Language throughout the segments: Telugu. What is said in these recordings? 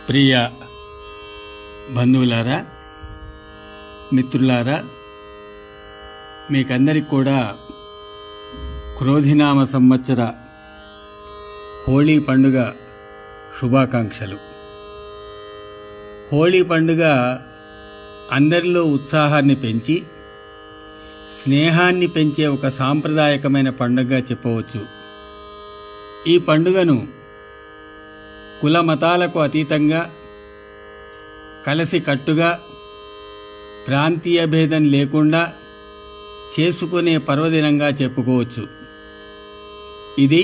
ప్రియ బంధువులారా, మిత్రులారా, మీకందరికి కూడా క్రోధినామ సంవత్సర హోళీ పండుగ శుభాకాంక్షలు. హోళీ పండుగ అందరిలో ఉత్సాహాన్ని పెంచి స్నేహాన్ని పెంచే ఒక సాంప్రదాయకమైన పండుగగా చెప్పవచ్చు. ఈ పండుగను కుల మతాలకు అతీతంగా కలిసికట్టుగా ప్రాంతీయ భేదం లేకుండా చేసుకునే పర్వదినంగా చెప్పుకోవచ్చు. ఇది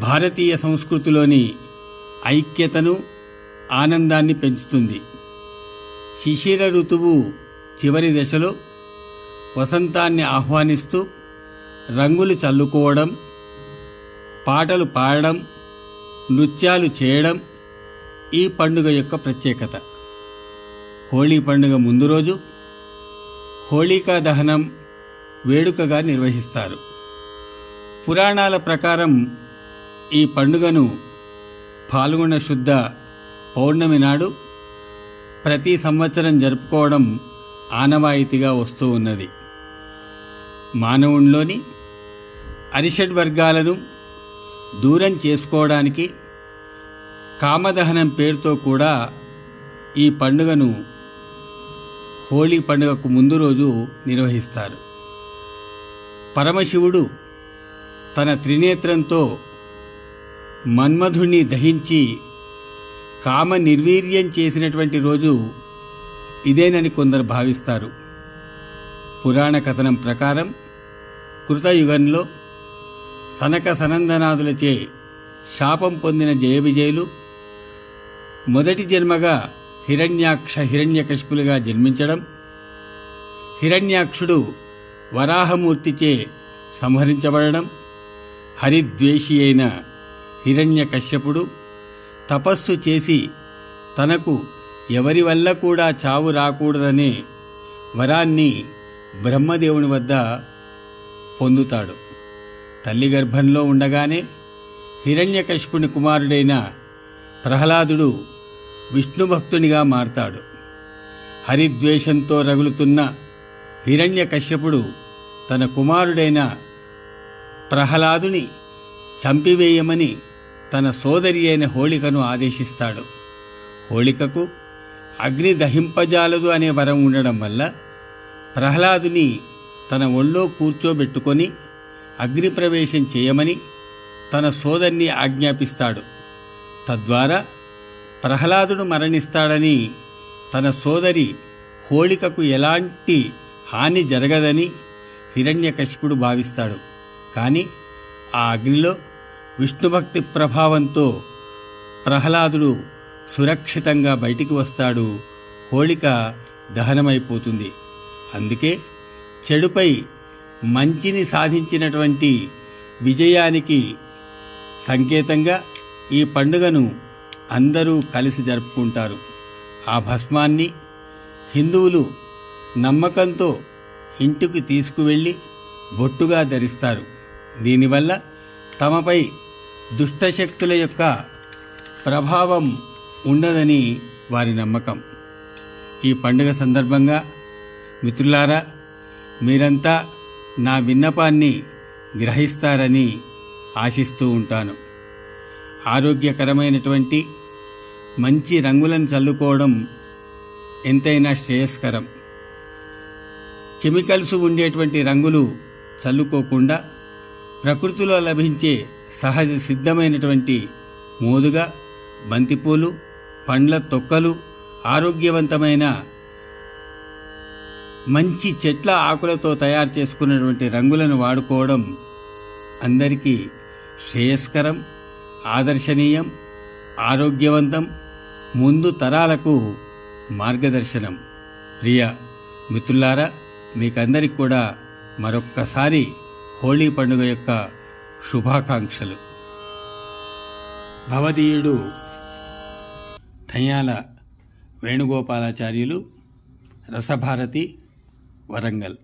భారతీయ సంస్కృతిలోని ఐక్యతను, ఆనందాన్ని పెంచుతుంది. శిశిర ఋతువు చివరి దశలో వసంతాన్ని ఆహ్వానిస్తూ రంగులు చల్లుకోవడం, పాటలు పాడడం, నృత్యాలు చేయడం ఈ పండుగ యొక్క ప్రత్యేకత. హోళీ పండుగ ముందు రోజు హోళికా దహనం వేడుకగా నిర్వహిస్తారు. పురాణాల ప్రకారం ఈ పండుగను ఫాల్గుణ శుద్ధ పౌర్ణమి నాడు ప్రతి సంవత్సరం జరుపుకోవడం ఆనవాయితీగా వస్తూ ఉన్నది. మానవునిలోని అరిషడ్ వర్గాలను దూరం చేసుకోవడానికి కామదహనం పేరుతో కూడా ఈ పండుగను హోళీ పండుగకు ముందు రోజు నిర్వహిస్తారు. పరమశివుడు తన త్రినేత్రంతో మన్మధుణ్ణి దహించి కామ నిర్వీర్యం చేసినటువంటి రోజు ఇదేనని కొందరు భావిస్తారు. పురాణ కథనం ప్రకారం కృతయుగంలో సనక సనందనాదులచే శాపం పొందిన జయ విజయులు మొదటి జన్మగా హిరణ్యాక్ష హిరణ్యకశిపులుగా జన్మించడం, హిరణ్యాక్షుడు వరాహమూర్తిచే సంహరించబడడం, హరిద్వేషి అయిన హిరణ్యకశ్యపుడు తపస్సు చేసి తనకు ఎవరి వల్ల కూడా చావు రాకూడదనే వరాన్ని బ్రహ్మదేవుని వద్ద పొందుతాడు. తల్లి గర్భంలో ఉండగానే హిరణ్యకశిపుని కుమారుడైన ప్రహ్లాదుడు విష్ణుభక్తునిగా మారతాడు. హరిద్వేషంతో రగులుతున్న హిరణ్యకశ్యపుడు తన కుమారుడైన ప్రహ్లాదుని చంపివేయమని తన సోదరి అయిన హోళికను ఆదేశిస్తాడు. హోళికకు అగ్ని దహింపజాలదు అనే వరం ఉండడం వల్ల ప్రహ్లాదుని తన ఒళ్ళో కూర్చోబెట్టుకొని అగ్నిప్రవేశం చేయమని తన సోదరిని ఆజ్ఞాపిస్తాడు. తద్వారా ప్రహ్లాదుడు మరణిస్తాడని, తన సోదరి హోళికకు ఎలాంటి హాని జరగదని హిరణ్యకశిపుడు భావిస్తాడు. కానీ ఆ అగ్నిలో విష్ణుభక్తి ప్రభావంతో ప్రహ్లాదుడు సురక్షితంగా బయటికి వస్తాడు. హోళిక దహనమైపోతుంది. అందుకే చెడుపై మంచిని సాధించినటువంటి విజయానికి సంకేతంగా ఈ పండుగను అందరూ కలిసి జరుపుకుంటారు. ఆ భస్మాన్ని హిందువులు నమ్మకంతో ఇంటికి తీసుకువెళ్ళి బొట్టుగా ధరిస్తారు. దీనివల్ల తమపై దుష్టశక్తుల యొక్క ప్రభావం ఉండదని వారి నమ్మకం. ఈ పండుగ సందర్భంగా మిత్రులారా, మీరంతా నా విన్నపాన్ని గ్రహిస్తారని ఆశిస్తూ ఉంటాను. ఆరోగ్యకరమైనటువంటి మంచి రంగులను చల్లుకోవడం ఎంతైనా శ్రేయస్కరం. కెమికల్స్ ఉండేటువంటి రంగులు చల్లుకోకుండా ప్రకృతిలో లభించే సహజ సిద్ధమైనటువంటి మోదుగా, బంతిపూలు, పండ్ల తొక్కలు, ఆరోగ్యవంతమైన మంచి చెట్ల ఆకులతో తయారు చేసుకున్నటువంటి రంగులను వాడుకోవడం అందరికీ శ్రేయస్కరం, ఆదర్శనీయం, ఆరోగ్యవంతం, ముందు తరాలకు మార్గదర్శనం. ప్రియ మిత్రులారా, మీకందరికి కూడా మరొక్కసారి హోళీ పండుగ యొక్క శుభాకాంక్షలు. భవదీయుడు ఠయ్యాల వేణుగోపాలాచార్యులు, రసభారతి, వరంగల్.